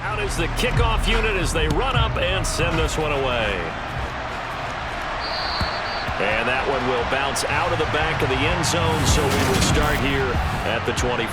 Out is the kickoff unit as they run up and send this one away. And that one will bounce out of the back of the end zone, so we will start here at the 20.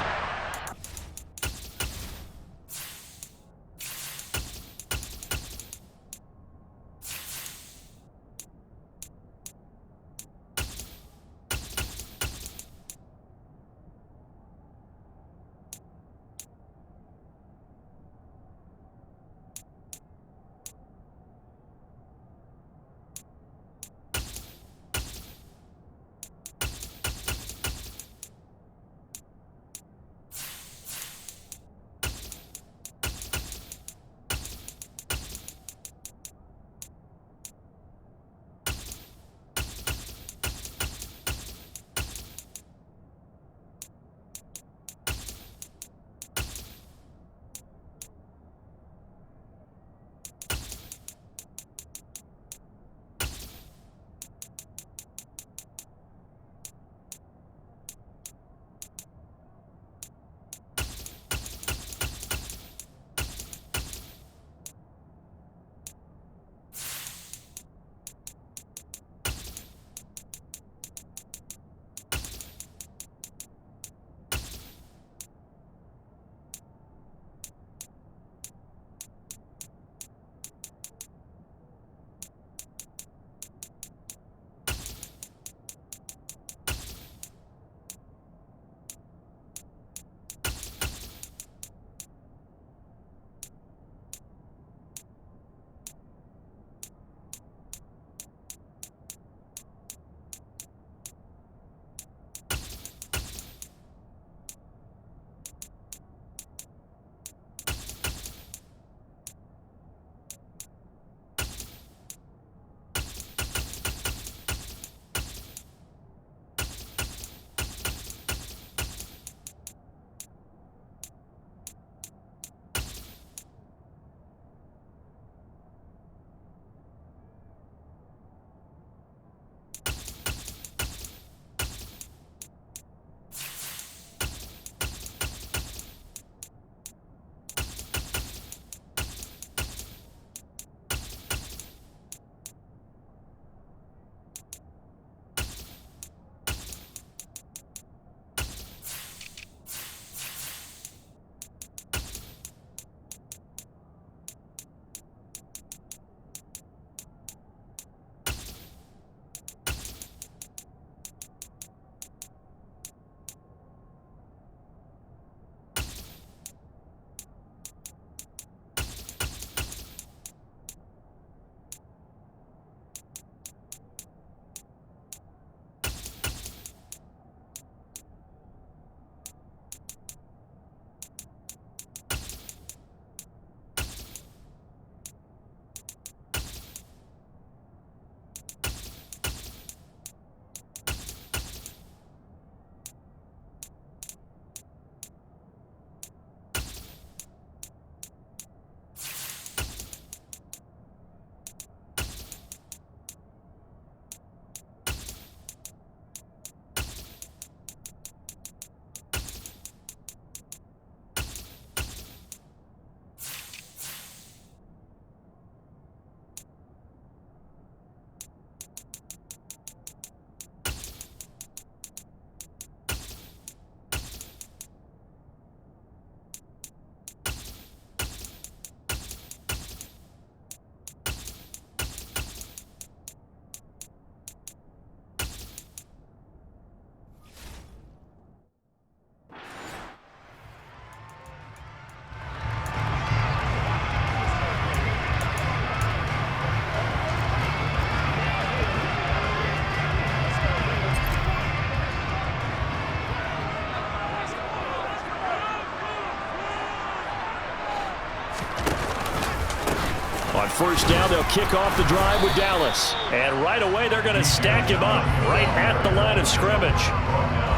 On first down, they'll kick off the drive with Dallas. And right away, they're going to stack him up right at the line of scrimmage.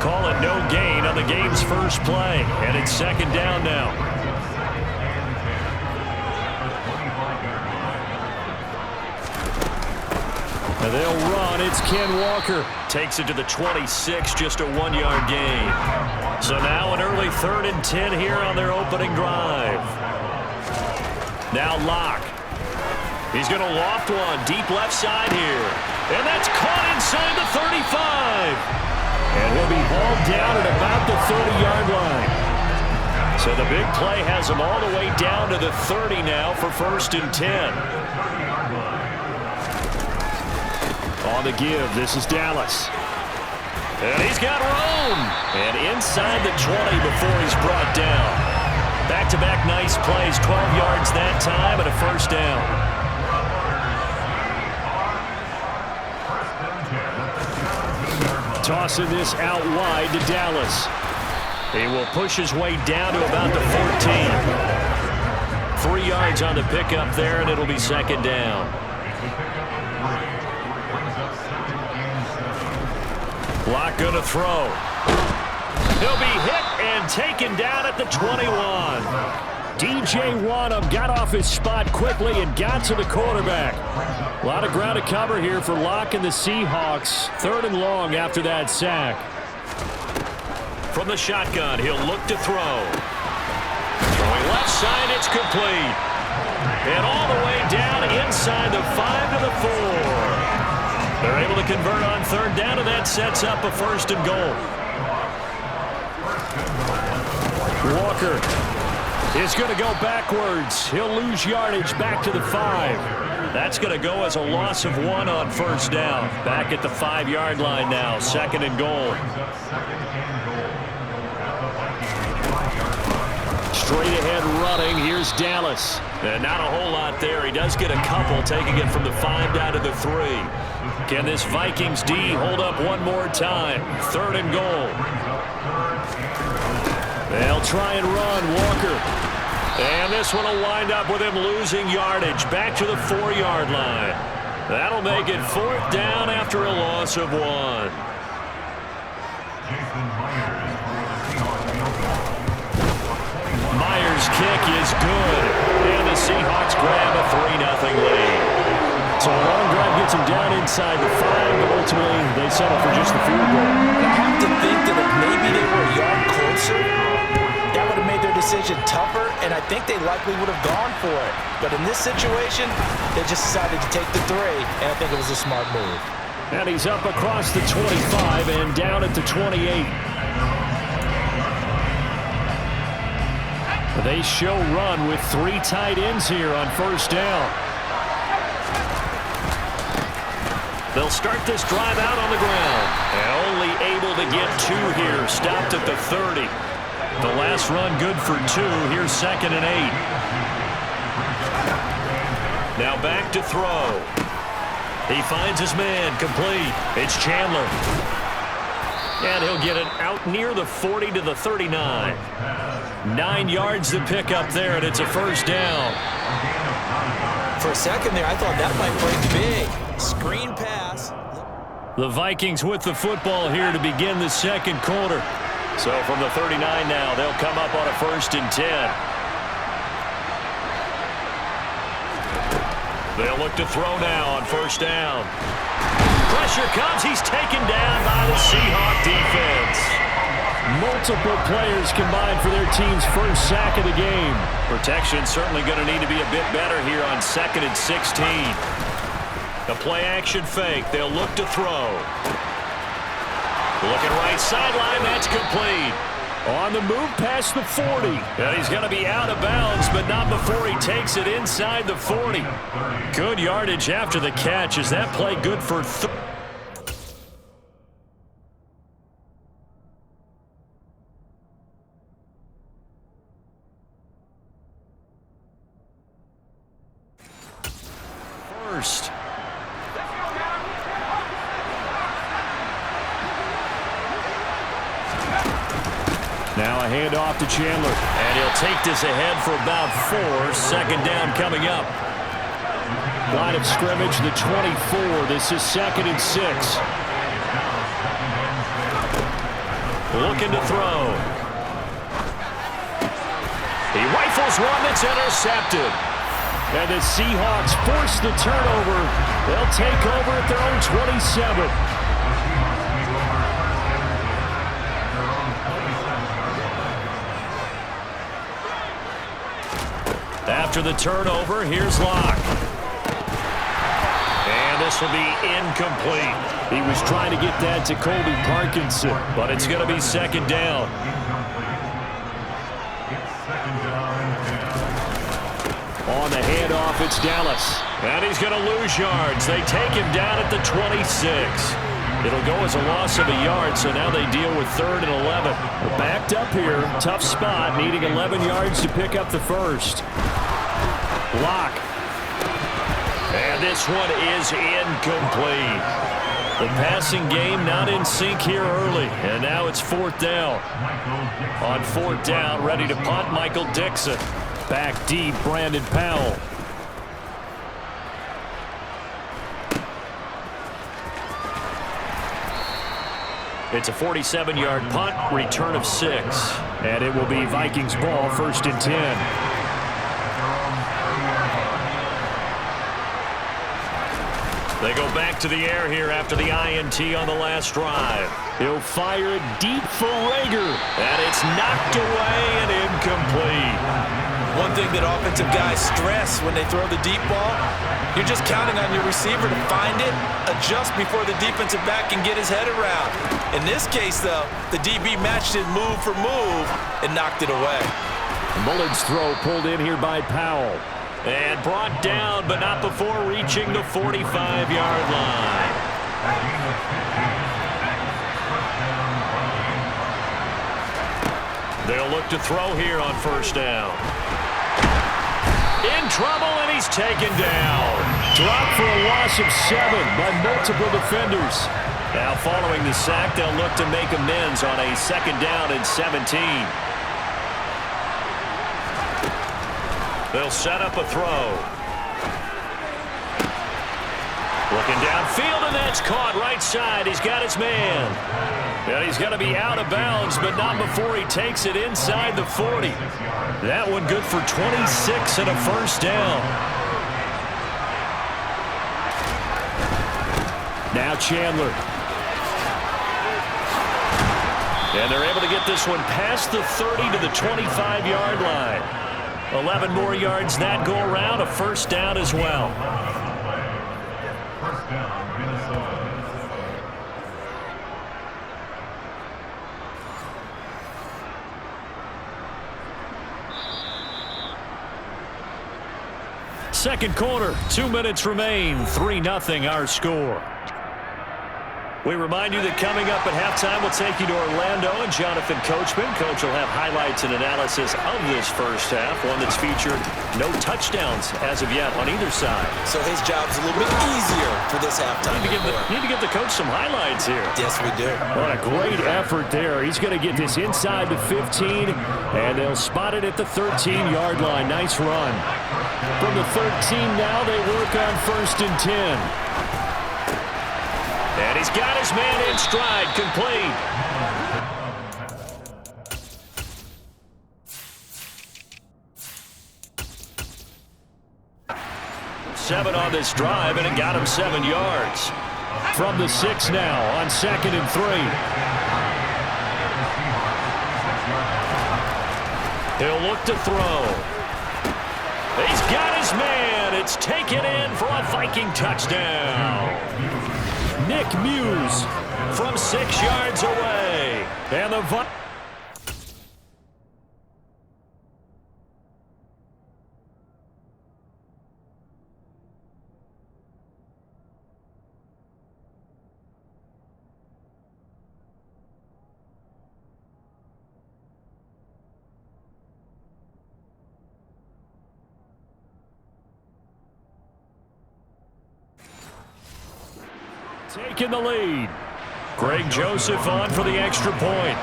Call it no gain on the game's first play. And it's second down now. And they'll run. It's Ken Walker. Takes it to the 26, just a 1-yard gain. So now an early 3rd and 10 here on their opening drive. Now Locke. He's going to loft one deep left side here. And that's caught inside the 35. And he'll be hauled down at about the 30-yard line. So the big play has him all the way down to the 30 now for 1st and 10. On the give, this is Dallas. And he's got room. And inside the 20 before he's brought down. Back-to-back nice plays, 12 yards that time and a 1st down. Tossing this out wide to Dallas. He will push his way down to about the 14. 3 yards on the pickup there, and it'll be 2nd down. Locke going to throw. He'll be hit and taken down at the 21. DJ Wanham got off his spot quickly and got to the quarterback. A lot of ground to cover here for Locke and the Seahawks. 3rd and long after that sack. From the shotgun, he'll look to throw. Throwing left side, it's complete. And all the way down inside the 5 to the 4. They're able to convert on 3rd down, and that sets up a 1st and goal. Walker is going to go backwards. He'll lose yardage back to the 5. That's going to go as a loss of 1 on 1st down. Back at the 5-yard line now, 2nd and goal. Straight ahead running, here's Dallas. And not a whole lot there. He does get a couple, taking it from the 5 down to the 3. Can this Vikings D hold up one more time? 3rd and goal. They'll try and run, Walker. And this one will wind up with him losing yardage back to the 4-yard line. That'll make it 4th down after a loss of 1. Myers' kick is good. And the Seahawks grab a 3-0 lead. So a long drive gets him down inside the 5, but ultimately they settle for just the field goal. I have to think that if maybe they were a yard closer, that would have made their decision tougher, and I think they likely would have gone for it. But in this situation, they just decided to take the 3, and I think it was a smart move. And he's up across the 25 and down at the 28. They show run with 3 tight ends here on 1st down. They'll start this drive out on the ground. And only able to get 2 here. Stopped at the 30. The last run good for 2. Here's 2nd and 8. Now back to throw. He finds his man complete. It's Chandler. And he'll get it out near the 40 to the 39. 9 yards to pick up there, and it's a 1st down. For a second there, I thought that might break big. Screen pass. The Vikings with the football here to begin the 2nd quarter. So from the 39 now, they'll come up on a 1st and 10. They'll look to throw now on 1st down. Pressure comes. He's taken down by the Seahawk defense. Multiple players combined for their team's 1st sack of the game. Protection certainly going to need to be a bit better here on 2nd and 16. The play-action fake. They'll look to throw. Looking right sideline. That's complete. On the move past the 40. And he's going to be out of bounds, but not before he takes it inside the 40. Good yardage after the catch. Is that play good for 3? First. Now a handoff to Chandler. And he'll take this ahead for about 4. 2nd down coming up. Line of scrimmage, the 24. This is 2nd and 6. Looking to throw. He rifles one that's intercepted. And the Seahawks force the turnover. They'll take over at their own 27. After the turnover, here's Locke. And this will be incomplete. He was trying to get that to Colby Parkinson, but it's going to be second down. On the handoff, it's Dallas. And he's going to lose yards. They take him down at the 26. It'll go as a loss of a yard, so now they deal with 3rd and 11. We're backed up here. Tough spot, needing 11 yards to pick up the first. Locke. And this one is incomplete. The passing game not in sync here early. And now it's 4th down. On 4th down, ready to punt, Michael Dixon. Back deep, Brandon Powell. It's a 47-yard punt, return of 6. And it will be Vikings ball, 1st and 10. They go back to the air here after the INT on the last drive. He'll fire it deep for Rager. And it's knocked away and incomplete. One thing that offensive guys stress when they throw the deep ball, you're just counting on your receiver to find it, adjust before the defensive back can get his head around. In this case, though, the DB matched it move for move and knocked it away. Mullen's throw pulled in here by Powell. And brought down, but not before reaching the 45-yard line. They'll look to throw here on 1st down. In trouble, and he's taken down. Dropped for a loss of 7 by multiple defenders. Now following the sack, they'll look to make amends on a 2nd down and 17. They'll set up a throw. Looking downfield, and that's caught right side. He's got his man. And he's going to be out of bounds, but not before he takes it inside the 40. That one good for 26 and a 1st down. Now Chandler. And they're able to get this one past the 30 to the 25-yard line. 11 more yards that go around, a 1st down as well. Second quarter, 2 minutes remain, 3-0 our score. We remind you that coming up at halftime, we'll take you to Orlando and Jonathan Coachman. Coach will have highlights and analysis of this first half, one that's featured no touchdowns as of yet on either side. So his job's a little bit easier for this halftime. Need to give the coach some highlights here. Yes, we do. What a great effort there. He's going to get this inside the 15, and they'll spot it at the 13-yard line. Nice run. From the 13 now, they work on 1st and 10. And he's got his man in stride, complete. Seven on this drive, and it got him 7 yards. From the 6 now on 2nd and 3. He'll look to throw. He's got his man. It's taken in for a Viking touchdown. Nick Muse from 6 yards away. And the taking the lead. Greg Joseph on for the extra point.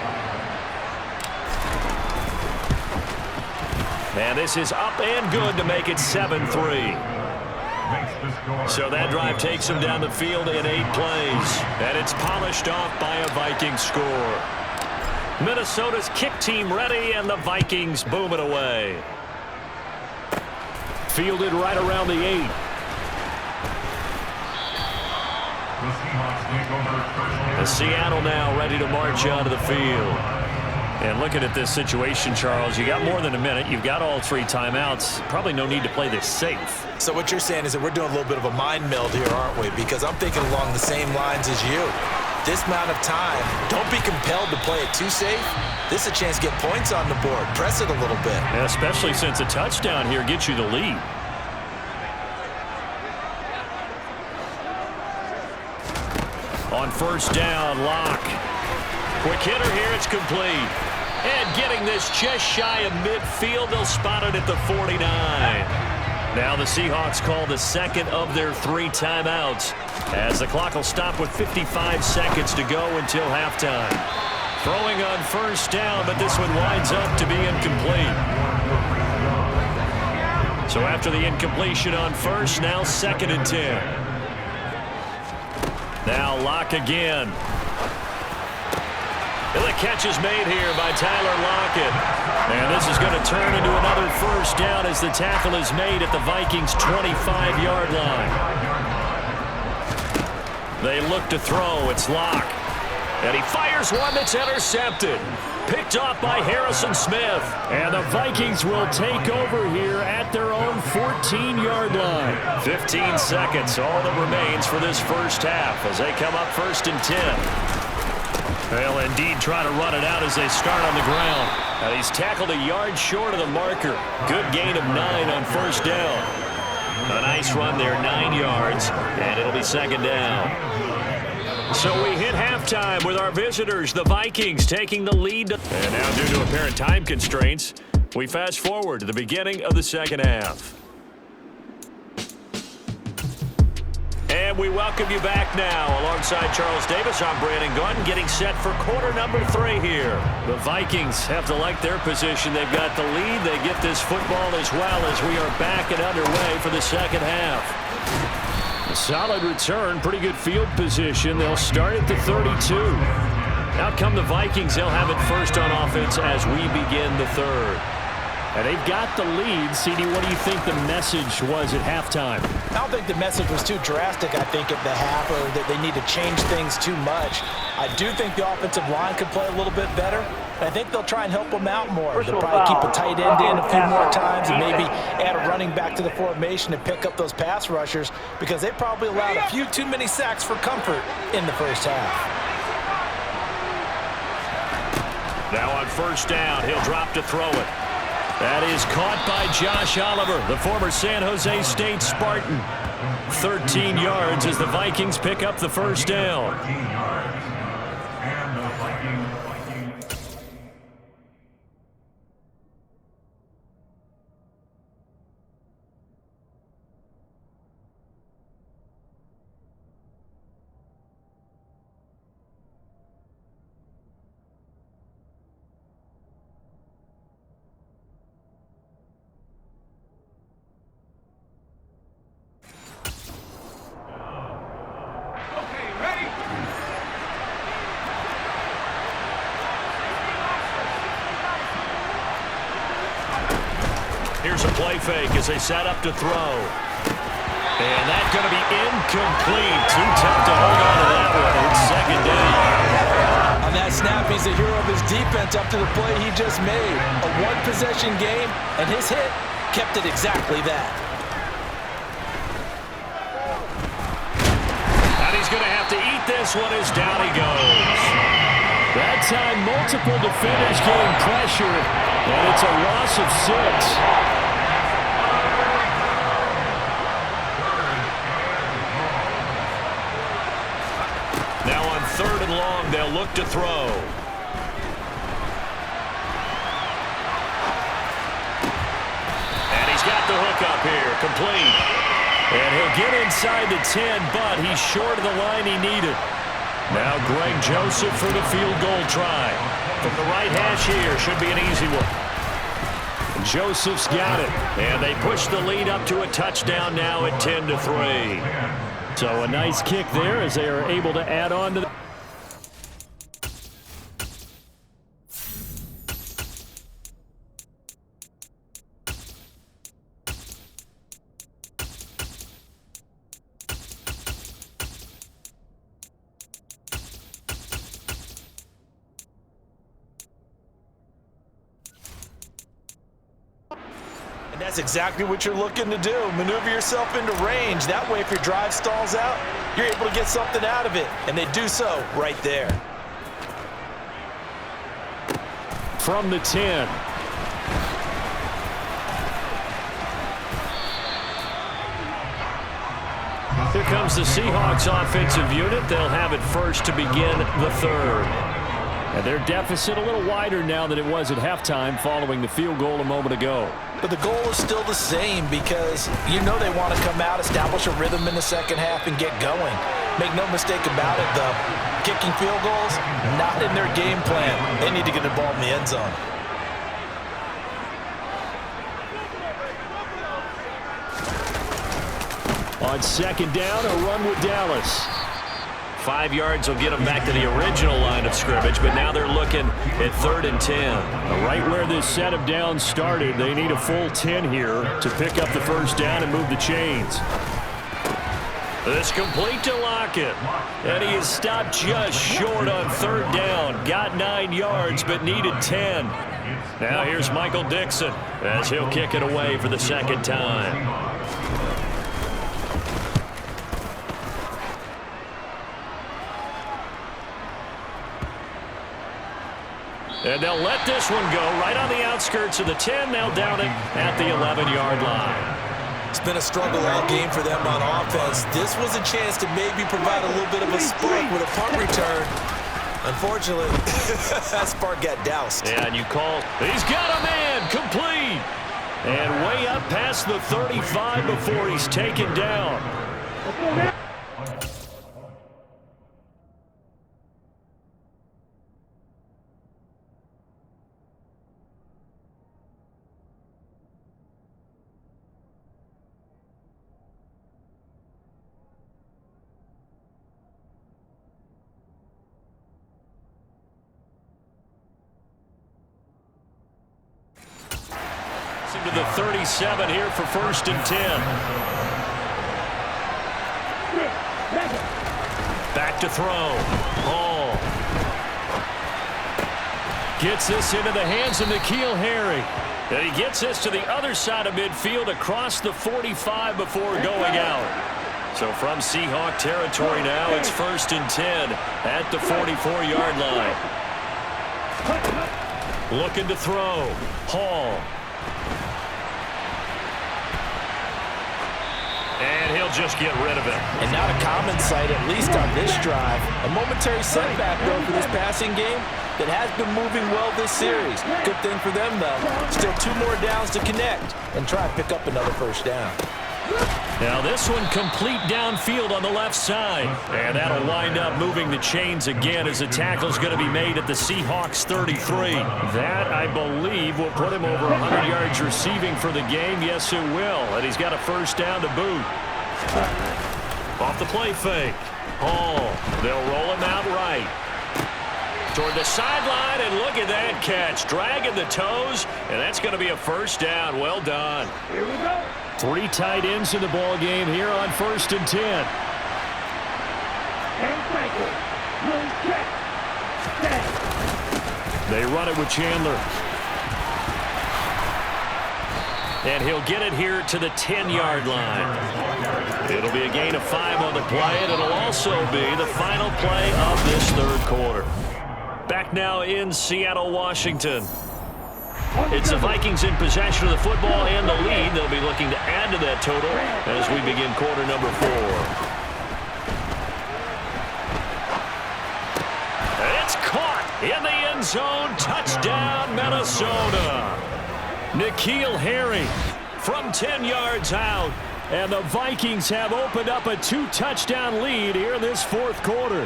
And this is up and good to make it 7-3. So that drive takes him down the field in 8 plays. And it's polished off by a Viking score. Minnesota's kick team ready, and the Vikings boom it away. Fielded right around the 8. The Seattle now ready to march onto the field. And looking at this situation, Charles, you got more than a minute. You've got all 3 timeouts. Probably no need to play this safe. So what you're saying is that we're doing a little bit of a mind meld here, aren't we? Because I'm thinking along the same lines as you. This amount of time, don't be compelled to play it too safe. This is a chance to get points on the board. Press it a little bit. Yeah, especially since a touchdown here gets you the lead. On first down, Locke. Quick hitter here, it's complete. And getting this just shy of midfield, they'll spot it at the 49. Now the Seahawks call the second of their 3 timeouts, as the clock will stop with 55 seconds to go until halftime. Throwing on first down, but this one winds up to be incomplete. So after the incompletion on first, now 2nd and 10. Now Locke again. And the catch is made here by Tyler Lockett. And this is going to turn into another first down as the tackle is made at the Vikings' 25-yard line. They look to throw. It's Locke. And he fires one that's intercepted. Picked off by Harrison Smith. And the Vikings will take over here at their own 14-yard line. 15 seconds, all that remains for this first half as they come up 1st and 10. They'll indeed try to run it out as they start on the ground. And he's tackled a yard short of the marker. Good gain of 9 on first down. A nice run there, 9 yards, and it'll be 2nd down. So we hit halftime with our visitors, the Vikings, taking the lead. And now, due to apparent time constraints, we fast forward to the beginning of the second half. And we welcome you back now. Alongside Charles Davis, I'm Brandon Gunn, getting set for quarter number 3 here. The Vikings have to like their position. They've got the lead. They get this football as well as we are back and underway for the second half. A solid return, pretty good field position. They'll start at the 32. Out come the Vikings. They'll have it first on offense as we begin the 3rd. And they've got the lead. CD, what do you think the message was at halftime? I don't think the message was too drastic, I think, at the half, or that they need to change things too much. I do think the offensive line could play a little bit better. I think they'll try and help them out more. They'll probably keep a tight end in a few more times and maybe add a running back to the formation to pick up those pass rushers, because they probably allowed a few too many sacks for comfort in the first half. Now on first down, he'll drop to throw it. That is caught by Josh Oliver, the former San Jose State Spartan. 13 yards as the Vikings pick up the first down. Here's a play fake as they set up to throw. And that's going to be incomplete. Too tough to hold on to that one. It's 2nd down. On that snap, he's the hero of his defense up to the play he just made. A one-possession game, and his hit kept it exactly that. And he's going to have to eat this one as down he goes. That time, multiple defenders getting pressure, and it's a loss of 6. Now on 3rd and long, they'll look to throw. And he's got the hook up here, complete. And he'll get inside the 10, but he's short of the line he needed. Now Greg Joseph for the field goal try. From the right hash here, should be an easy one. Joseph's got it. And they push the lead up to a touchdown now at 10-3. So a nice kick there as they are able to add on to the And that's exactly what you're looking to do. Maneuver yourself into range. That way, if your drive stalls out, you're able to get something out of it. And they do so right there. From the 10. Here comes the Seahawks offensive unit. They'll have it first to begin the third. And their deficit a little wider now than it was at halftime following the field goal a moment ago. But the goal is still the same because you know they want to come out, establish a rhythm in the second half, and get going. Make no mistake about it, though. Kicking field goals, not in their game plan. They need to get the ball in the end zone. On second down, a run with Dallas. 5 yards will get them back to the original line of scrimmage, but now they're looking at 3rd and 10. Right where this set of downs started, they need a full 10 here to pick up the first down and move the chains. This complete to Lockett, and he is stopped just short on 3rd down. Got 9 yards, but needed 10. Now here's Michael Dixon as he'll kick it away for the second time. And they'll let this one go right on the outskirts of the 10. Now down it at the 11-yard line. It's been a struggle all game for them on offense. This was a chance to maybe provide a little bit of a spark with a punt return. Unfortunately, that spark got doused. Yeah, and you call. He's got a man complete. And way up past the 35 before he's taken down. To the 37 here for 1st and 10. Back to throw. Hall gets this into the hands of N'Keal Harry. And he gets this to the other side of midfield across the 45 before going out. So from Seahawk territory now, it's 1st and 10 at the 44-yard line. Looking to throw. Hall. And he'll just get rid of it. And not a common sight, at least on this drive. A momentary setback, though, for this passing game that has been moving well this series. Good thing for them, though. Still 2 more downs to connect and try and pick up another first down. Now this one complete downfield on the left side. And that'll wind up moving the chains again as the tackle's going to be made at the Seahawks 33. That, I believe, will put him over 100 yards receiving for the game. Yes, it will. And he's got a first down to boot. Off the play fake. Hall. They'll roll him out right. Toward the sideline, and look at that catch. Dragging the toes, and that's going to be a first down. Well done. Here we go. 3 tight ends in the ball game here on 1st and 10. They run it with Chandler. And he'll get it here to the 10-yard line. It'll be a gain of 5 on the play, and it'll also be the final play of this 3rd quarter. Back now in Seattle, Washington. It's the Vikings in possession of the football and the lead. They'll be looking to add to that total as we begin quarter number 4. It's caught in the end zone. Touchdown, Minnesota. N'Keal Harry from 10 yards out. And the Vikings have opened up a 2-touchdown lead here in this 4th quarter.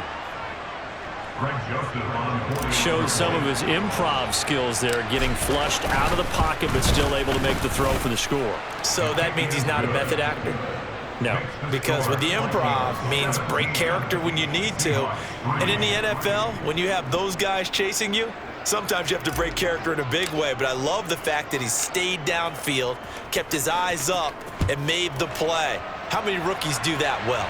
Showed some of his improv skills there, getting flushed out of the pocket but still able to make the throw for the score. So that means he's not a method actor? No. Because with the improv means break character when you need to. And in the NFL, when you have those guys chasing you, sometimes you have to break character in a big way. But I love the fact that he stayed downfield, kept his eyes up, and made the play. How many rookies do that well?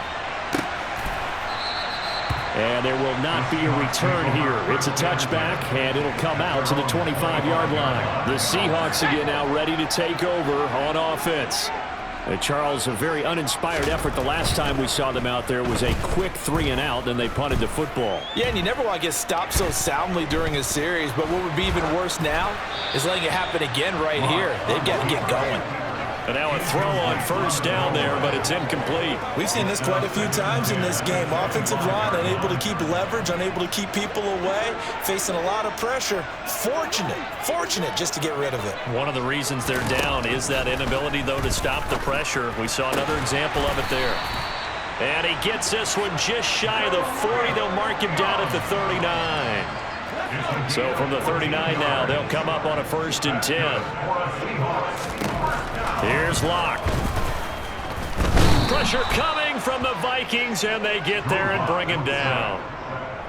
And there will not be a return here. It's a touchback, and it'll come out to the 25-yard line. The Seahawks again now ready to take over on offense. Charles, a very uninspired effort the last time we saw them out there was a quick 3-and-out, then they punted the football. Yeah, and you never want to get stopped so soundly during a series, but what would be even worse now is letting it happen again right here. They've got to get going. And now a throw on first down there, but it's incomplete. We've seen this quite a few times in this game. Offensive line unable to keep leverage, unable to keep people away, facing a lot of pressure. Fortunate just to get rid of it. One of the reasons they're down is that inability, though, to stop the pressure. We saw another example of it there. And he gets this one just shy of the 40. They'll mark him down at the 39. So from the 39 now, they'll come up on a 1st and 10. Here's Locke. Pressure coming from the Vikings, and they get there and bring him down.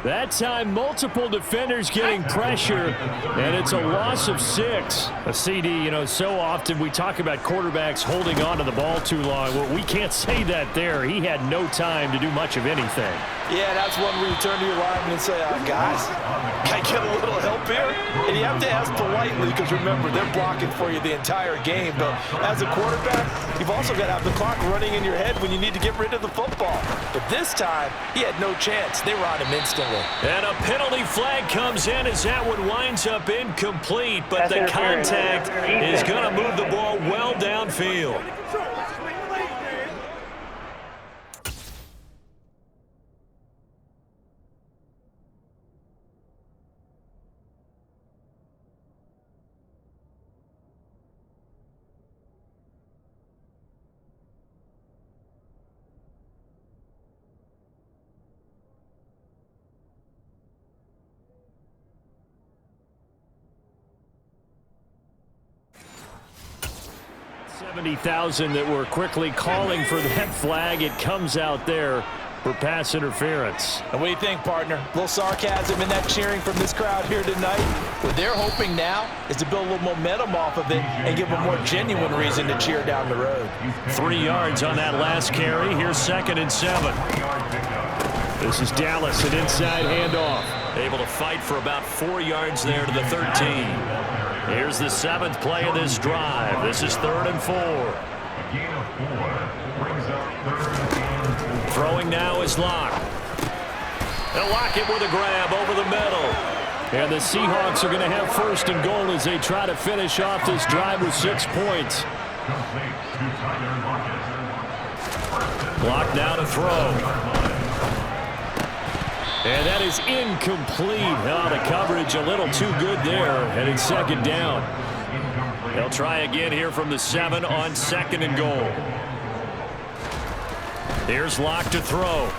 That time, multiple defenders getting pressure, and it's a loss of 6. A CD, so often we talk about quarterbacks holding on to the ball too long. Well, we can't say that there. He had no time to do much of anything. Yeah, that's one where you turn to your lineman and say, guys, can I get a little help here? And you have to ask politely because, remember, they're blocking for you the entire game. But as a quarterback, you've also got to have the clock running in your head when you need to get rid of the football. But this time, he had no chance. They were on him instantly. And a penalty flag comes in as that one winds up incomplete. But the contact is going to move the ball well downfield. $70,000 that were quickly calling for that flag. It comes out there for pass interference. And what do you think, partner? A little sarcasm in that cheering from this crowd here tonight. What they're hoping now is to build a little momentum off of it and give a more genuine reason to cheer down the road. 3 yards on that last carry. Here's 2nd and 7. This is Dallas, an inside handoff. Able to fight for about 4 yards there to the 13. Here's the 7th play of this drive. This is 3rd and 4. Throwing now is Locke. They'll lock it with a grab over the middle. And the Seahawks are going to have 1st and goal as they try to finish off this drive with 6 points. Locke now to throw. And that is incomplete. Oh, the coverage a little too good there. And it's 2nd down. They'll try again here from the 7 on 2nd and goal. Here's Locke to throw.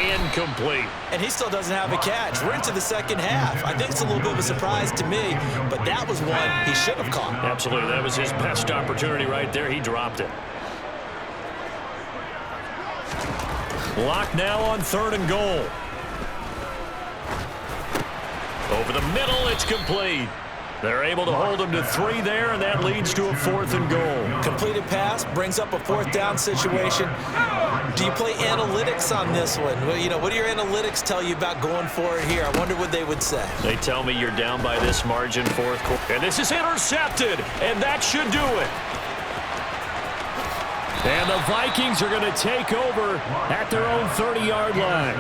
Incomplete. And he still doesn't have a catch. We're into the 2nd half. I think it's a little bit of a surprise to me, but that was one he should have caught. Absolutely. That was his best opportunity right there. He dropped it. Locke now on 3rd and goal. Over the middle, it's complete. They're able to hold him to 3 there, and that leads to a 4th and goal. Completed pass brings up a 4th down situation. Do you play analytics on this one? Well, what do your analytics tell you about going for it here? I wonder what they would say. They tell me you're down by this margin, 4th quarter. And this is intercepted, and that should do it. And the Vikings are going to take over at their own 30-yard line.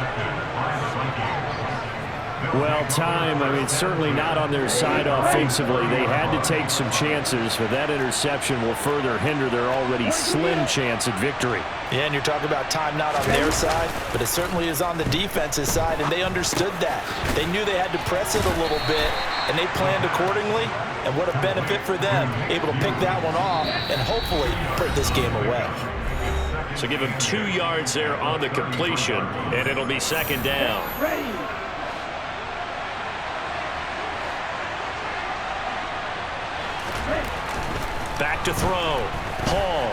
Well, time, certainly not on their side offensively. They had to take some chances, but that interception will further hinder their already slim chance at victory. Yeah, and you're talking about time not on their side, but it certainly is on the defense's side, and they understood that. They knew they had to press it a little bit, and they planned accordingly, and what a benefit for them, able to pick that one off and hopefully put this game away. So give him 2 yards there on the completion, and it'll be 2nd down. Back to throw. Hall.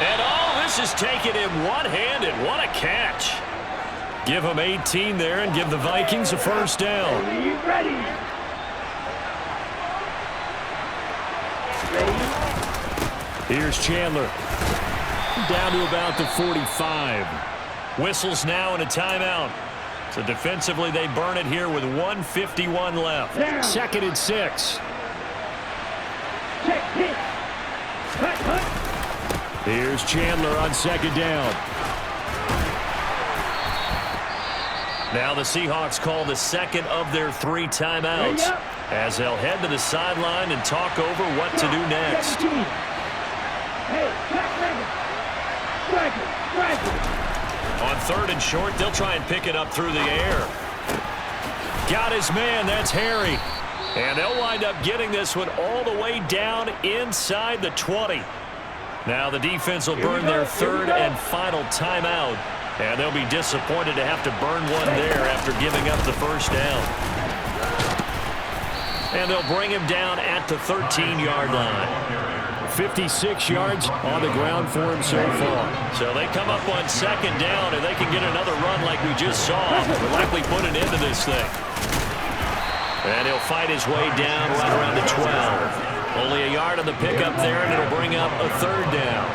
And this is taking him one-handed. What a catch. Give him 18 there and give the Vikings a 1st down. Here's Chandler. Down to about the 45. Whistles now and a timeout. So defensively, they burn it here with 1:51 left. 2nd and 6. Here's Chandler on 2nd down. Now the Seahawks call the second of their 3 timeouts as they'll head to the sideline and talk over what to do next. On 3rd and short, they'll try and pick it up through the air. Got his man, that's Harry. And they'll wind up getting this one all the way down inside the 20. Now the defense will burn their 3rd and final timeout. And they'll be disappointed to have to burn one there after giving up the first down. And they'll bring him down at the 13-yard line. 56 yards on the ground for him so far. So they come up on 2nd down, and they can get another run like we just saw. We'll likely put an end to this thing. And he'll fight his way down right around the 12. Only a yard on the pickup there, and it'll bring up a 3rd down.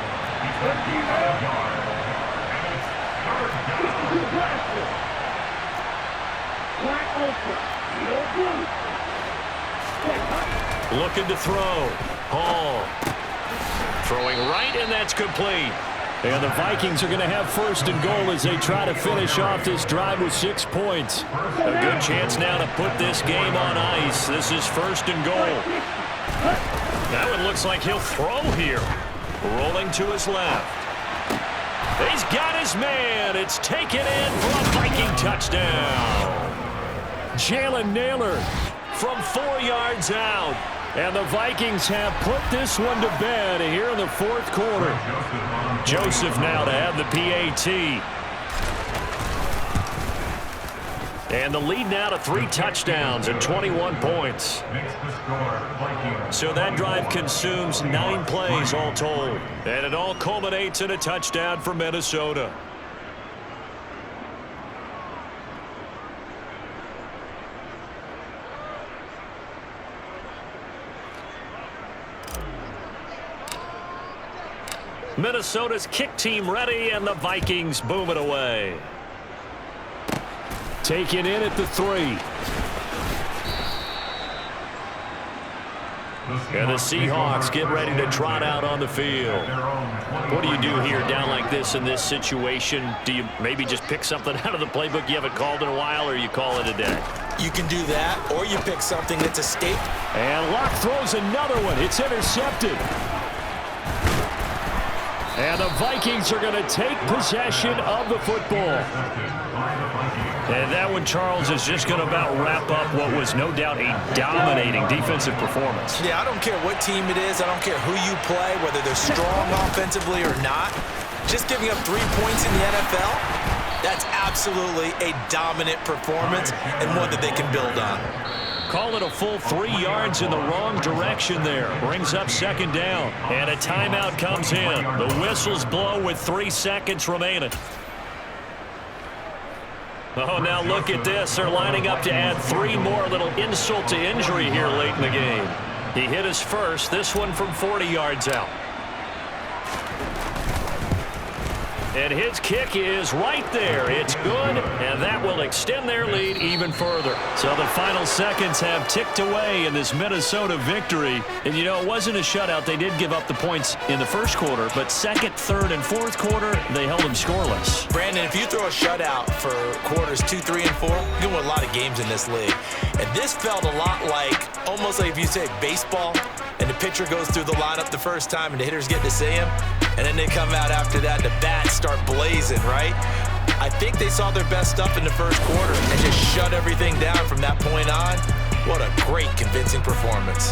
Looking to throw. Hall. Throwing right, and that's complete. And the Vikings are going to have 1st and goal as they try to finish off this drive with 6 points. A good chance now to put this game on ice. This is 1st and goal. That one looks like he'll throw here. Rolling to his left. He's got his man. It's taken in for a Viking touchdown. Jalen Naylor from 4 yards out. And the Vikings have put this one to bed here in the 4th quarter. Joseph now to have the PAT. And the lead now to 3 touchdowns and 21 points. So that drive consumes 9 plays all told. And it all culminates in a touchdown for Minnesota. Minnesota's kick team ready, and the Vikings boom it away. Taken in at the 3. And the Seahawks get ready to trot out on the field. What do you do here down like this in this situation? Do you maybe just pick something out of the playbook you haven't called in a while, or you call it a day? You can do that, or you pick something that's escaped. And Locke throws another one. It's intercepted. And the Vikings are going to take possession of the football. And that one, Charles, is just going to about wrap up what was no doubt a dominating defensive performance. Yeah, I don't care what team it is. I don't care who you play, whether they're strong offensively or not. Just giving up 3 points in the NFL, that's absolutely a dominant performance and one that they can build on. Call it a full 3 yards in the wrong direction there. Brings up 2nd down. And a timeout comes in. The whistles blow with 3 seconds remaining. Oh, now look at this. They're lining up to add 3 more. Little insult to injury here late in the game. He hit his first. This one from 40 yards out. And his kick is right there. It's good, and that will extend their lead even further. So the final seconds have ticked away in this Minnesota victory. And, you know, it wasn't a shutout. They did give up the points in the first quarter, but 2nd, 3rd, and 4th quarter, they held them scoreless. Brandon, if you throw a shutout for quarters 2, 3, and 4, you win a lot of games in this league. And this felt a lot like, almost like if you say baseball, and the pitcher goes through the lineup the first time and the hitters get to see him, and then they come out after that and the bats start blazing, right? I think they saw their best stuff in the first quarter and just shut everything down from that point on. What a great, convincing performance.